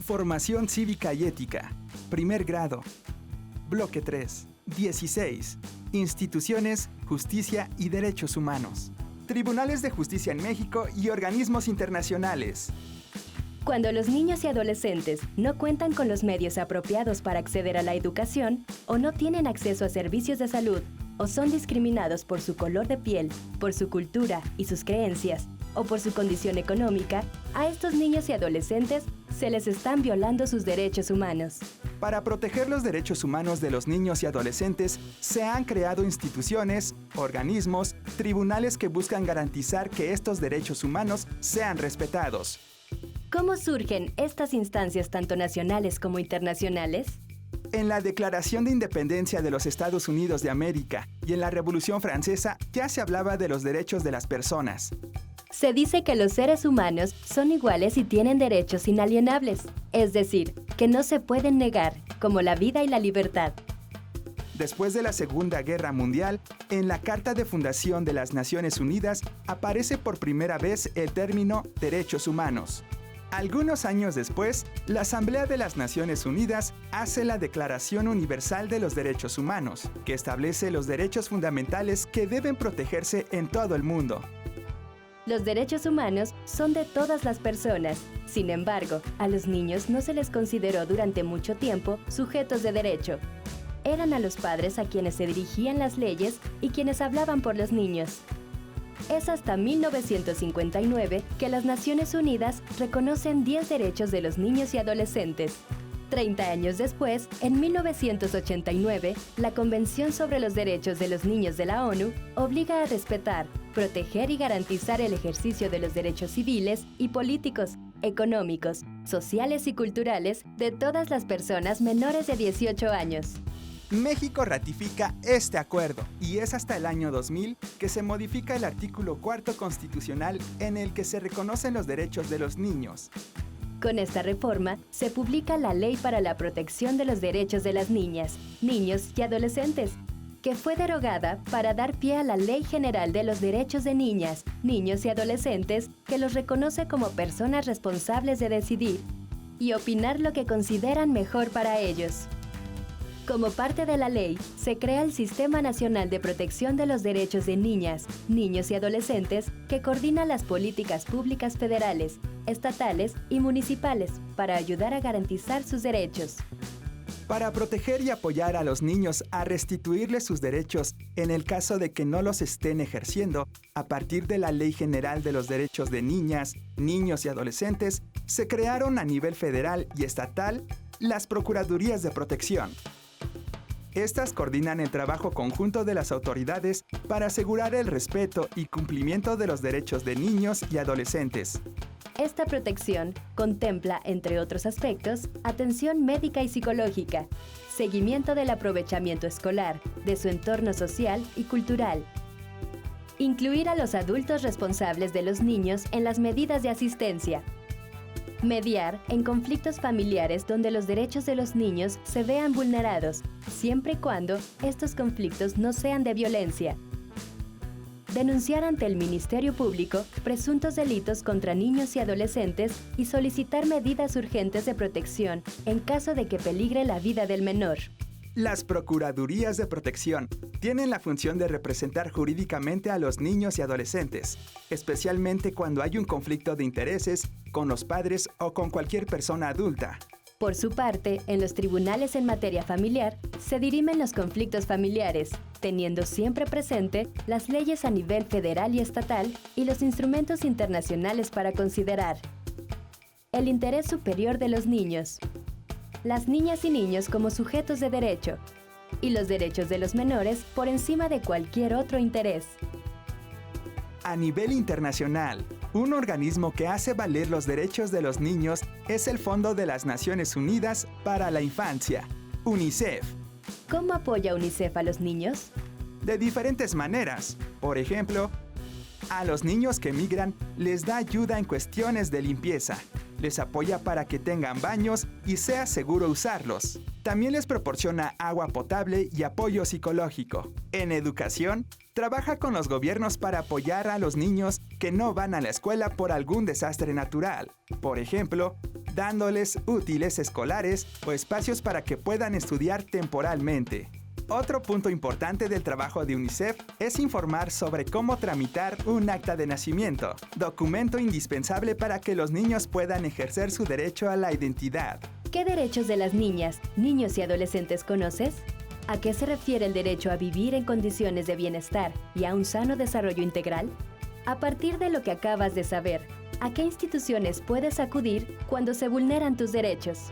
Formación cívica y ética. Primer grado. Bloque 3. 16. Instituciones, justicia y derechos humanos. Tribunales de justicia en México y organismos internacionales. Cuando los niños y adolescentes no cuentan con los medios apropiados para acceder a la educación, o no tienen acceso a servicios de salud, o son discriminados por su color de piel, por su cultura y sus creencias, o por su condición económica, a estos niños y adolescentes se les están violando sus derechos humanos. Para proteger los derechos humanos de los niños y adolescentes, se han creado instituciones, organismos, tribunales que buscan garantizar que estos derechos humanos sean respetados. ¿Cómo surgen estas instancias tanto nacionales como internacionales? En la Declaración de Independencia de los Estados Unidos de América y en la Revolución Francesa ya se hablaba de los derechos de las personas. Se dice que los seres humanos son iguales y tienen derechos inalienables, es decir, que no se pueden negar, como la vida y la libertad. Después de la Segunda Guerra Mundial, en la Carta de Fundación de las Naciones Unidas aparece por primera vez el término derechos humanos. Algunos años después, la Asamblea de las Naciones Unidas hace la Declaración Universal de los Derechos Humanos, que establece los derechos fundamentales que deben protegerse en todo el mundo. Los derechos humanos son de todas las personas. Sin embargo, a los niños no se les consideró durante mucho tiempo sujetos de derecho. Eran a los padres a quienes se dirigían las leyes y quienes hablaban por los niños. Es hasta 1959 que las Naciones Unidas reconocen 10 derechos de los niños y adolescentes. 30 años después, en 1989, la Convención sobre los Derechos de los Niños de la ONU obliga a respetar, proteger y garantizar el ejercicio de los derechos civiles y políticos, económicos, sociales y culturales de todas las personas menores de 18 años. México ratifica este acuerdo y es hasta el año 2000 que se modifica el artículo 4 constitucional en el que se reconocen los derechos de los niños. Con esta reforma, se publica la Ley para la Protección de los Derechos de las Niñas, Niños y Adolescentes, que fue derogada para dar pie a la Ley General de los Derechos de Niñas, Niños y Adolescentes, que los reconoce como personas responsables de decidir y opinar lo que consideran mejor para ellos. Como parte de la ley, se crea el Sistema Nacional de Protección de los Derechos de Niñas, Niños y Adolescentes, que coordina las políticas públicas federales, estatales y municipales para ayudar a garantizar sus derechos. Para proteger y apoyar a los niños a restituirles sus derechos en el caso de que no los estén ejerciendo, a partir de la Ley General de los Derechos de Niñas, Niños y Adolescentes, se crearon a nivel federal y estatal las Procuradurías de Protección. Estas coordinan el trabajo conjunto de las autoridades para asegurar el respeto y cumplimiento de los derechos de niños y adolescentes. Esta protección contempla, entre otros aspectos, atención médica y psicológica, seguimiento del aprovechamiento escolar, de su entorno social y cultural. Incluir a los adultos responsables de los niños en las medidas de asistencia. Mediar en conflictos familiares donde los derechos de los niños se vean vulnerados, siempre y cuando estos conflictos no sean de violencia. Denunciar ante el Ministerio Público presuntos delitos contra niños y adolescentes y solicitar medidas urgentes de protección en caso de que peligre la vida del menor. Las Procuradurías de Protección tienen la función de representar jurídicamente a los niños y adolescentes, especialmente cuando hay un conflicto de intereses con los padres o con cualquier persona adulta. Por su parte, en los tribunales en materia familiar se dirimen los conflictos familiares, teniendo siempre presente las leyes a nivel federal y estatal y los instrumentos internacionales para considerar. El interés superior de los niños. Las niñas y niños como sujetos de derecho, y los derechos de los menores por encima de cualquier otro interés. A nivel internacional, un organismo que hace valer los derechos de los niños es el Fondo de las Naciones Unidas para la Infancia, UNICEF. ¿Cómo apoya UNICEF a los niños? De diferentes maneras. Por ejemplo, a los niños que migran les da ayuda en cuestiones de limpieza. Les apoya para que tengan baños y sea seguro usarlos. También les proporciona agua potable y apoyo psicológico. En educación, trabaja con los gobiernos para apoyar a los niños que no van a la escuela por algún desastre natural. Por ejemplo, dándoles útiles escolares o espacios para que puedan estudiar temporalmente. Otro punto importante del trabajo de UNICEF es informar sobre cómo tramitar un acta de nacimiento, documento indispensable para que los niños puedan ejercer su derecho a la identidad. ¿Qué derechos de las niñas, niños y adolescentes conoces? ¿A qué se refiere el derecho a vivir en condiciones de bienestar y a un sano desarrollo integral? A partir de lo que acabas de saber, ¿a qué instituciones puedes acudir cuando se vulneran tus derechos?